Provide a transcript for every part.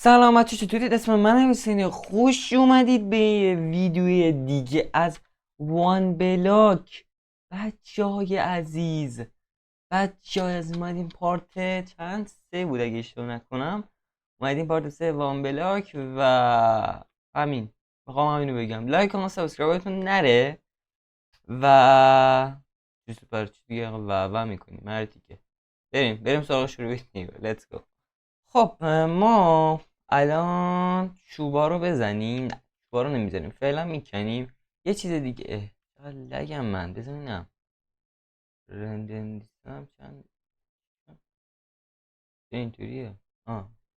سلامت چطورید؟ اسم من حسینه. خوش اومدید به یه ویدیوی دیگه از وان بلاک. بچه های عزیز، بچه های از اومدیم پارت چند؟ 3 بود اگه اشتباه نکنم. اومدیم پارت 3 وان بلاک و همین. میخوام همینو بگم، لایک و سابسکرایبتون نره و چیزی پر چی دیگه و میکنیم مردی که بریم سراغ شروع ویدیو. لیتس گو. خب ما الان چوبا رو بزنیم. نه، چوبا رو نمیزنیم، فعلا میکنیم. یه چیز دیگه چقدر لگم من، بزنینم رندن دیستم چند اینطوریه.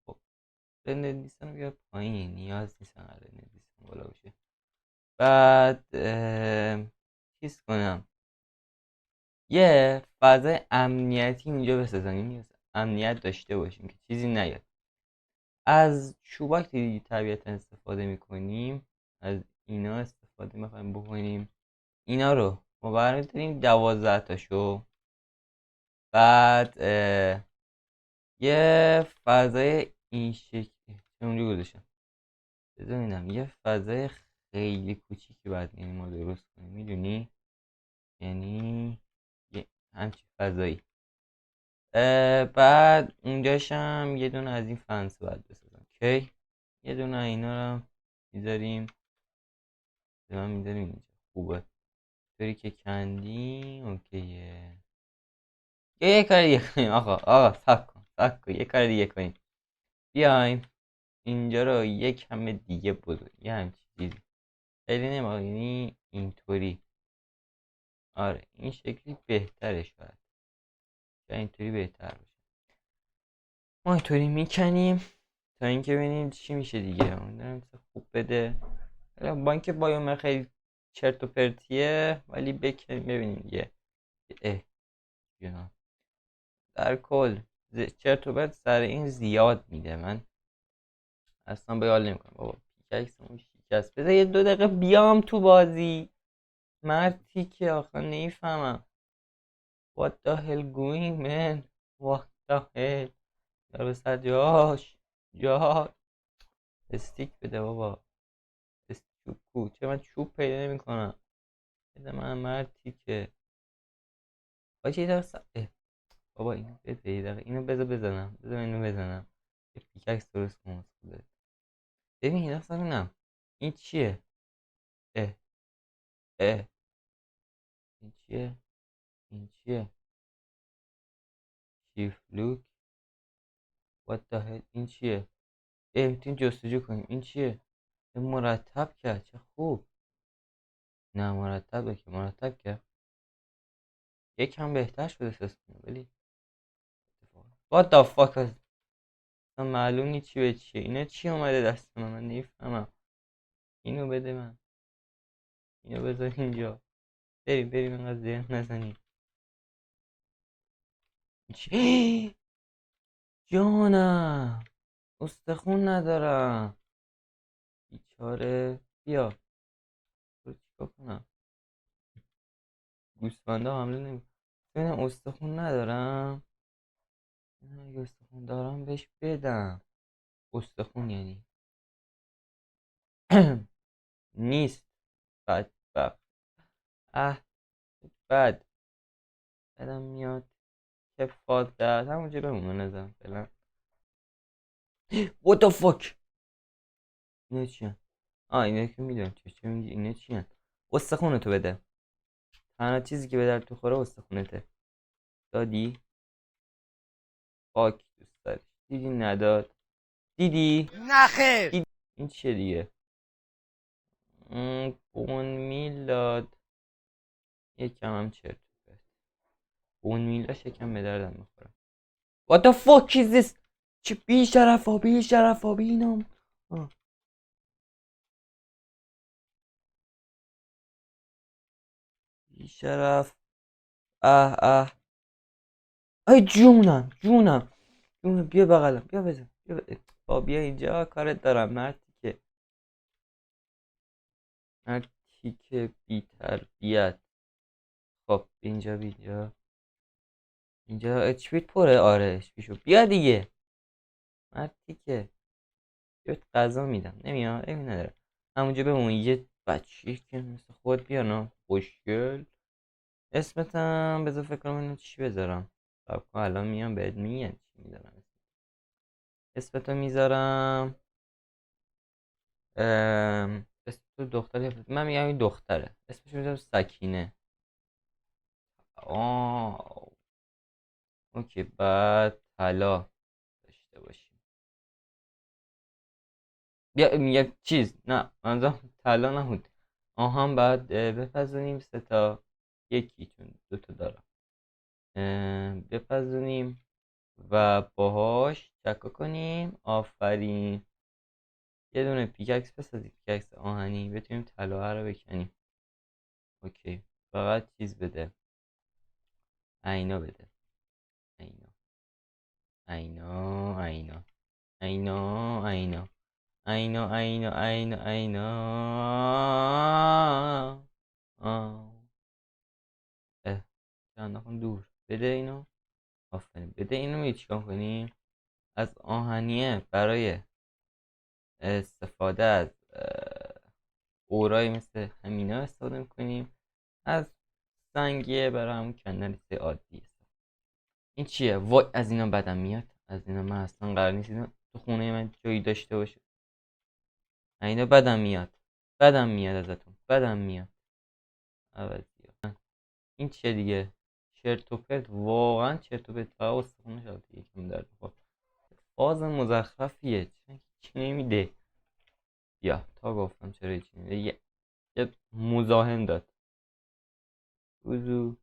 خب رندن دیستم بیا پایین، نیاز نیست انقدر رندن دیستم بالا باشه. بعد چیز کنم، یه فضای امنیتی اینجا بسازم، امنیت داشته باشیم که چیزی نیاد. از چوبک دیگه طبیعتا استفاده میکنیم، از اینا استفاده میخوایم بکنیم. اینا رو ما برمیداریم 12 تاشو. بعد یه فضای این شکلی اونجا گذاشتم، بذارینم یه فضای خیلی کوچیکی بعد یعنی ما درست کنیم، میدونی؟ یعنی یه همچین فضایی. بعد اونجاشم یه دونه از این فنس باید بسازم. کی یه دونه اینا رو هم میذاریم، من میذاریم اینجا. خوبه طوری که کندی اوکیه. یه کار دیگه کنیم. آقا سب کن یه کار دیگه کنیم. بیایم اینجا رو یک کم دیگه بزرگ، یه همچین چیزی خیلی نمیخواد، یعنی اینطوری. آره این شکلی بهتره، شاید اینطوری بهتر باشه. ما اینطوری میکنیم تا اینکه ببینیم چی میشه دیگه. اون خوب بده. بانک بایوم خیلی چرت و پرتیه، ولی بکنیم ببینیم دیگه. جنا در کل چرت و پرت سر این زیاد میده، من اصلا به حال نمیکنم. بابا پیککسمون شکست، بذار یه 2 دقیقه بیام تو بازی. مرتی که آخه نیفهمم. what the hell going man. what the hell. در سر جاش استیک بده بابا. استیک کو چه من چوب پیدا نمی کنم. بده من مرتی که باشه یه دقیقه. بابا اینو بده یه دقیقه، اینو بزنم، اینو بزنم یه پیککس درست کنم. ببین یه دقیقه ببینم این چیه. اه اه این چیه شیف لوک. what the hell این چیه. میتونیم جستجو کنیم. این چیه. این مرتب کرد، چه خوب. نه مرتب کرد یکم بهتر شده سیستم، ولی what the fuck اصلا معلوم نیست چی به چیه. اینا چی اومده دست من نمیفهمم. اینو بده من، اینو بذار اینجا. بریم اینقدر ذهن نزنیم. چی؟ جانم استخون ندارم بیچاره. بیا رو چیکار کنم. گوسفندا حمله نمی ببینم استخون ندارم. اگه استخون دارم بهش بدم. استخون یعنی نیست. بدبخت. اه بد بدم میاد که فاده همونجا بمونه نزم فعلا. what the fuck. اینا چیه؟ اینا که میدونم چه میگی. اینا چیه؟ استخونتو بده. تنها چیزی که به درد تو خوره استخونته. دادی؟ خاک دوست داری. دیدی نداد. دیدی؟ نخیر. این چیه دیگه. بون میل داد. یکم هم چرت و پرت. بون میلاش یکم به دردم میخوره. what the fuck is this. چه بی شرفا بینم. بی شرف. اه ای جونم. بیا بغلم، بیا بزن، بیا اینجا کارت دارم. مردی که بی تربیت. خب اینجا اچ پیت پره. آره اچ پیشو بیا دیگه. مردی که بهت غذا میدم. نمیاد عیبی نداره، همونجا بمون. یه بچه که مثل خود بیار نه خوشگل. اسمتم بذار فکر کنم اینو چی بذارم. صبر کن الان میام بهت میگم چی میذارم. اسمتو میذارم اسم تو دختری، من میگم این دختره، اسمش میذارم سکینه. آه اوکی. بعد طلا داشته باشیم. بیا میگم چیز نه منظورم طلا نبود. آهان بعد بپزونیم 3 تا. یکی چون 2 تا دارم. بپزونیم و باهاش چکا کنیم. آفرین. یه دونه پیککس بسازیم، پیککس آهنی، بتونیم طلا رو بکنیم. اوکی. فقط چیز بده، اینا بده. اینا اینا اینا اینا اینا اینا اینا اینا اینا. اه چند نکن دور بده اینو. آفرین بده اینو. می چیکار کنیم؟ از آهنیه برای استفاده از اورای مثل همینا استفاده میکنیم. از سنگیه برای همون کندن عادی. این چیه؟ وای از اینا بدم میاد. از اینا من اصلا قرار نیست اینا تو خونه من جایی داشته باشه. اینا بدم میاد. بدم میاد ازتون. بدم میاد. عوضی ها. این چیه دیگه؟ چرت و پرت. واقعا چرت و پرت. فقط استخونه شد یکم درد بخور. باز مزخرفیه. چی نمیده؟ یا تا گفتم چرا هیچی نمیده. یه مزاحم داد. وضو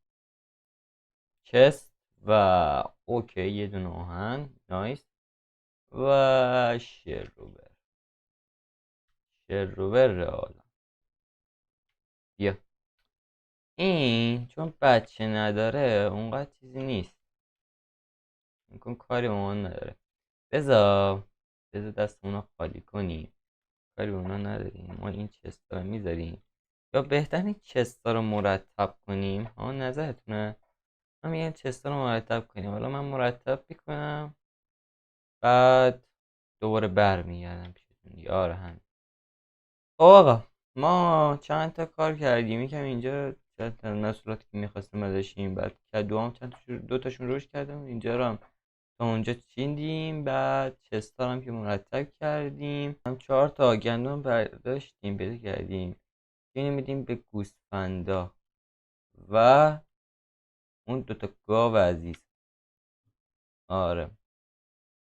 چست و اوکی. یه دونه آهن نایس. و شروور حالا بیا. این چون بچه نداره اونقدر چیزی نیست، میکن کاری با من نداره. بذار دست اونا خالی کنیم. کاری با اونا نداریم. ما این چستا رو میذاریم، یا بهتر این چستا رو مرتب کنیم. ها نظرتونه؟ من میگم چستا رو مرتب کنیم. حالا من مرتب میکنم بعد دوباره برمیگردم پیشتون. یاره همین. خب آقا ما چند تا کار کردیم. یکم اینجا چند تا مسئولاتی که میخواستیم ازشیم، بعد کدو هم چند تا 2 تاشون روش کردم. اینجا رو هم تا اونجا چیندیم. بعد چستا هم که مرتب کردیم. هم 4 تا گندم برداشتیم پیدا کردیم. اینو میدیم به گوسفندا و اون 2 تا گاو عزیز. آره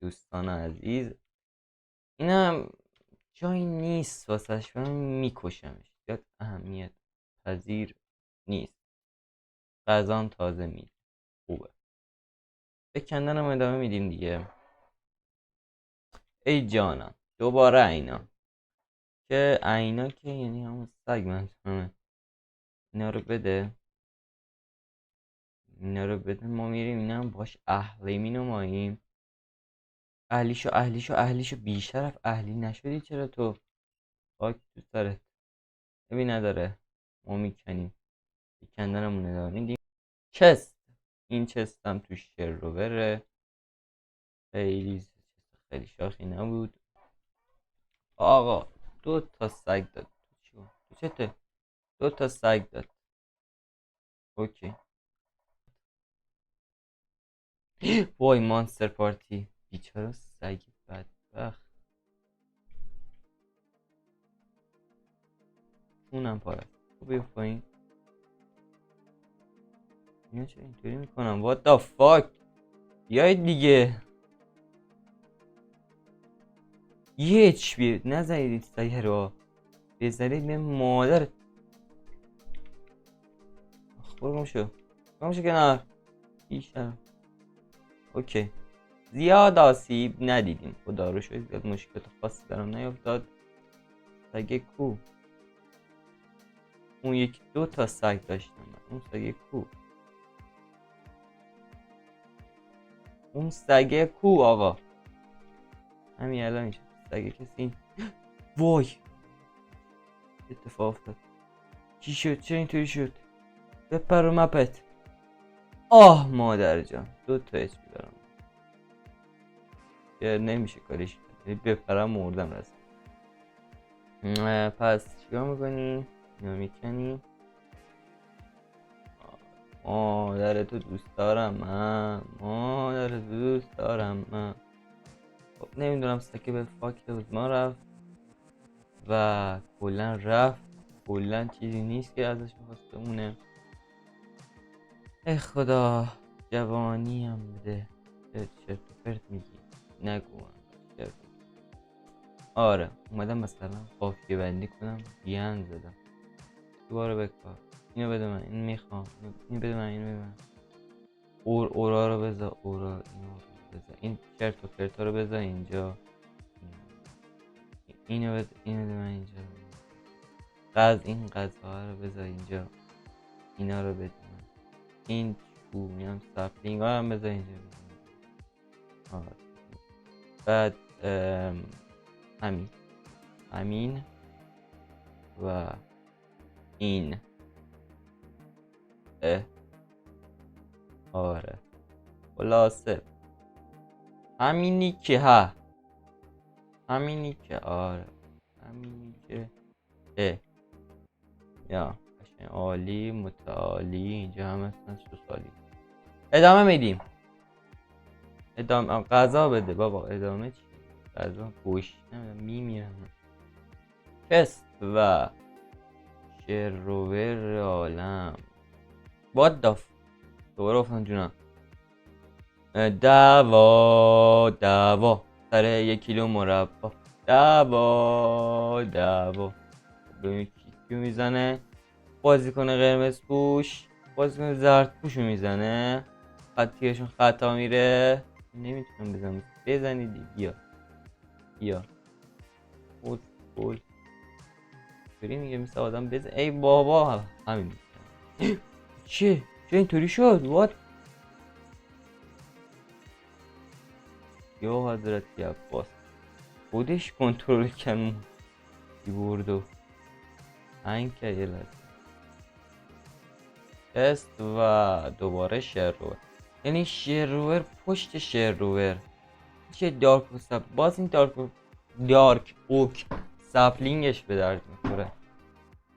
دوستان عزیز، اینم جایی نیست واسهش. من میکشمش. زیاد اهمیت پذیر نیست. غذام تازه میده. خوبه. به کندنم ادامه میدیم دیگه. ای جانم دوباره اینا که اینا که یعنی همون سگ منظورمه. اینا رو بده. اینا رو بده. ما میریم اینا هم باش اهلی مینماییم. اهلیشو بیشرف. اهلی نشدی چرا تو؟ خاک تو سرت. ببین نداره. ما میکنیم. کندنمون ادامه میدیم. چست. این چست هم توش رو بره. خیلی شاخی نبود. آقا 2 تا سگ داد. تو چته؟ 2 تا سگ داد. اوکی. وای مانستر پارتی. بیچاره سگ بدبخت. اونم پاره. بیو پایین. اینا چه اینطوری میکنم؟ what the fuck. بیاید دیگه. یه اچ پی نزنید این سگ رو. بزنید به مادر. برو گم شو کنار. بیشتر. اوکی. زیاد آسیب ندیدیم خدا رو شکر. زیاد مشکلات خاصی برام نیفتاد. سگ کو. اون یکی 2 تا سگ داشتم. اون سگ کو. اون سگ کو آقا. همین الان میشه سگ کسی. وای اتفاق افتاد. چی شد؟ چه اینطوری شد؟ بپر رو مپت. آه مادر جان 2 تا اچ پی دارم. نمیشه کاریش کرد. بپرم مردم رسم. پس چیکار میکنیم؟ اینو میکنیم. مادرتو دوست دارم من، مادرتو دوست دارم من. خب نمیدونم سکه به فاک ما رفت و کلا رفت. کلا چیزی نیست که ازش میخواست بمونه. ای خدا جوانی هم بده. چرت و پرت میگی نگو. آره اومدم مثلا قافیه بندی کنم بیان زدم دوباره بکار. اینو بده من، این میخوام، اینو بده من، اینو بده من. اورا رو بذار، اورا اینو بذار، این چرت و پرتا رو بذار اینجا. اینو بده، اینو بده من اینجا. این غذاها رو بذار اینجا. اینا رو بده من. این میام سپلینگ ها هم بذار اینجا. آره. بعد همین و این آره خلاصه همینی که همینی که آره همینی که یا عالی متعالی اینجا هم هستن سالی. ادامه میدیم. ادامه غذا بده بابا. ادامه چی؟ غذا گوش نمیدونم میمیرم. پست و شروور عالم باداف دوباره افتان جونم. دوا سر 1 کیلو مربا. دوا ببین کیو میزنه. بازیکن قرمز پوش بازیکن زرد پوشو میزنه. خطیشون خطا میره. نمیتونم بزنم. بزنید بیا بول بری میگه مثل آدم بزن. ای بابا همین چه اینطوری شد؟ وات یا حضرت عباس خودش کنترل کن کیبورد و هنگ کرد. یه لحظه تست و دوباره شروور. یعنی شروور پشت شروور چه دارک و سپ. باز این دارک اوک سپلینگش به درد میخوره.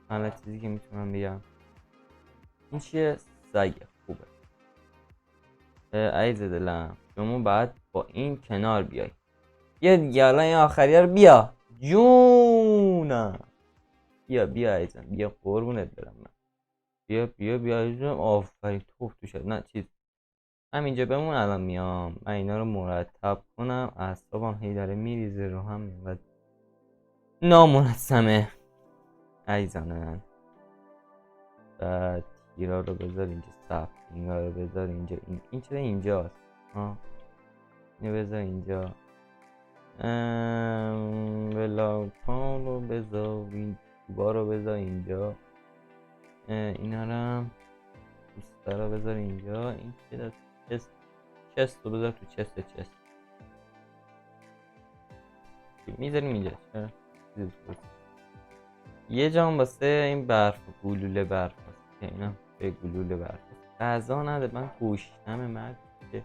حالا چیزی که میتونم بگم این چیه؟ سگه خوبه. عیز دلم شما باید با این کنار بیای. یه دیگه الان این آخریه رو بیا جونم. بیا عیزم بیا قربونت برم من. بیا عیزم. آفرین توف تو شد. نه چیز همینجا بمون الان میام. من اینا رو مرتب کنم. اعصابم هی داره میریزه رو هم اینقدر نامنظمه عیزم. بعد تیرا رو بذار اینجا. سپلینگا رو بذار اینجا. این چرا اینجاست؟ اینو بذار اینجا. بلاکان رو بذار. این توبا رو بذار اینجا. اینا رو هم دوستا رو بذار اینجا. این چست رو بذار تو چست. میذاریم اینجا. یه جام واسه این برف گلوله برف هست که اینا به گلوله برف هست. غذا نده من گوشتم مرد که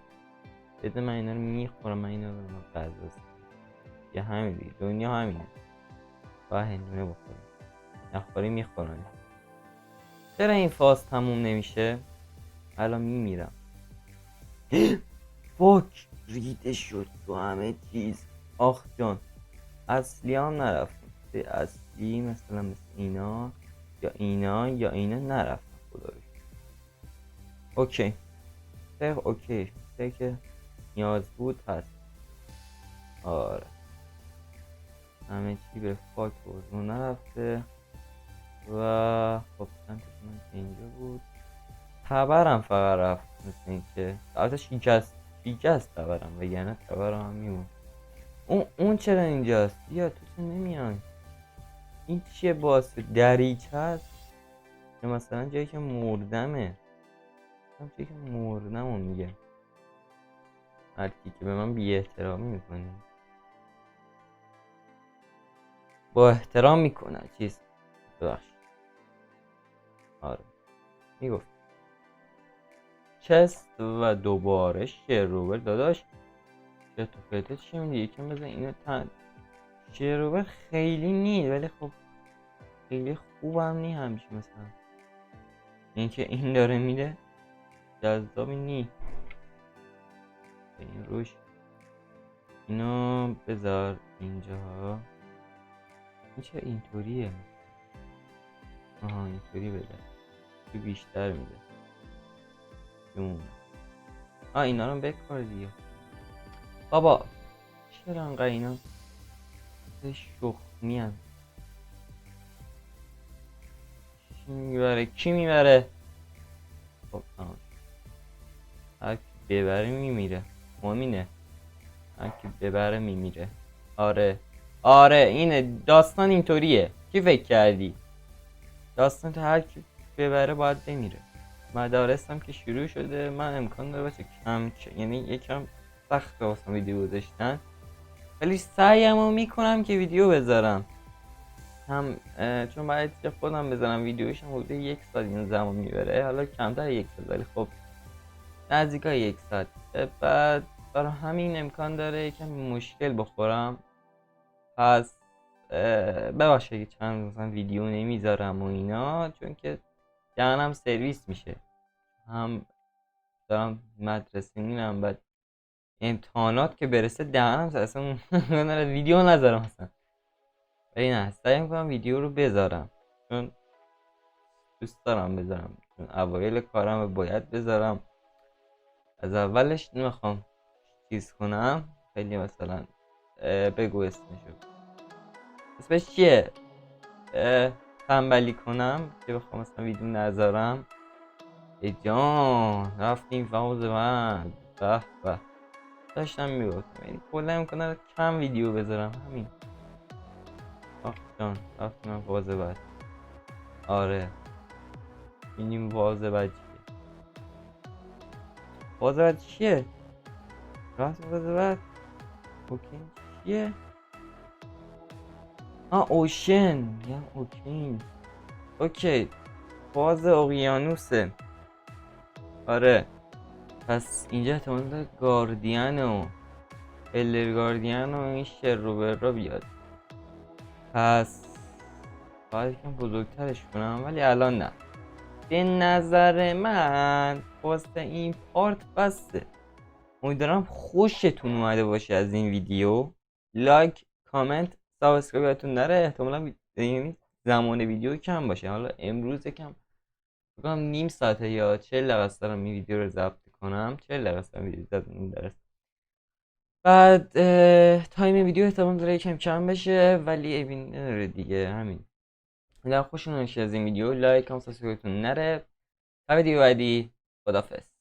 بده من اینا رو میخورم. من اینا رو غذا است یه همین دیگه. دنیا همینه باید هندونه بخوریم نخوری میخورن. چرا این فاز تموم نمیشه؟ الان میمیرم. فوک ریده شد تو همه چیز. آخ جان اصلی هم نرفتم. اصلی مثلا مثل اینا یا اینا نرفتم. خدا رو اوکی اوکی که نیاز بود هست. آره همه چی به فاک بازمون نرفته و خب چند من که اینجا بود. تبرم فقط رفت مثل این که البته شیکست تبرم وگرنه تبرم هم میمون. اون چرا اینجاست؟ بیا تو چه نمیان؟ این چیه باعث دریچه هست که مثلا جایی که مردمه. هم جایی که مردمو میگه هر کی که به من بی احترامی میکنه با احترام میکنه چیز ببخش. آره میگفت چست و دوباره شروور داداش چرت و پرته چی میگی؟ یکم بزن اینو شعر خیلی نی، ولی خب خیلی خوبم نی همیشه. مثلا اینکه این داره میره جذابی نی. این روش اینو بذار اینجا. این چه اینطوریه؟ آها اینطوری بده که بیشتر میده. جون اینا رو بکار دیگه بابا. چرا انقدر اینا شخ میان؟ کی میبره کی میبره؟ خب هر کی ببره میمیره. مؤمنه هر کی ببره میمیره. آره اینه داستان اینطوریه. کی فکر کردی داستان تا هر کی ببره باید بمیره؟ مدارسم که شروع شده، من امکان داره باشه یعنی یکم سخت واسه ویدیو گذاشتن، ولی سعیمو میکنم که ویدیو بذارم. هم چون باید خودم بذارم ویدیوش هم حدود 1 ساعت این زمان میبره، حالا کمتر 1 ساعت ولی خب نزدیکای 1 ساعت. بعد برای همین امکان داره یکم مشکل بخورم. پس بباشه که چند مثلا ویدیو نمیذارم و اینا، چون که دهنم سرویس میشه. هم دارم مدرسه میرم، بعد امتحانات که برسه دهنم اصلا ویدیو نذارم اصلا. ولی نه سعی میکنم ویدیو رو بذارم، چون دوست دارم بذارم، چون اوایل کارم باید بذارم. از اولش نمیخوام چیز کنم. خیلی مثلا بگو اسمش چیه، تنبلی کنم که بخوام مثلا ویدیو نذارم. ای جان رفتیم فوز من. به به داشتم میگفتم این کلا میکنه کم ویدیو بذارم همین. آخ جان رفتیم من فاز بعد. آره بینیم فاز بعد چیه. فاز بعد چیه؟ راست فاز بعد اوکی چیه؟ اوشن میگم اوکی. اوکی فاز اقیانوسه. آره پس اینجا احتمال داره گاردین و گاردین و این رو بیاد. پس باید یکم بزرگترش کنم، ولی الان نه. به نظر من واسه این پارت بسته. امیدوارم خوشتون اومده باشه از این ویدیو. لایک کامنت سابسکرایبتون نره. احتمالا زمان ویدیو کم باشه. حالا امروز کم بگم نیم ساعته یا 40 دقیقه است دارم این ویدیو رو ضبط کنم. 40 دقیقه است ویدیو ضبط. بعد تایم ویدیو احتمال داره یکم کم بشه، ولی ایبین نداره دیگه. همین. اگر خوشتون اومد از این ویدیو لایک کامنت سابسکرایبتون نره. تا ویدیو بعدی خدافظ.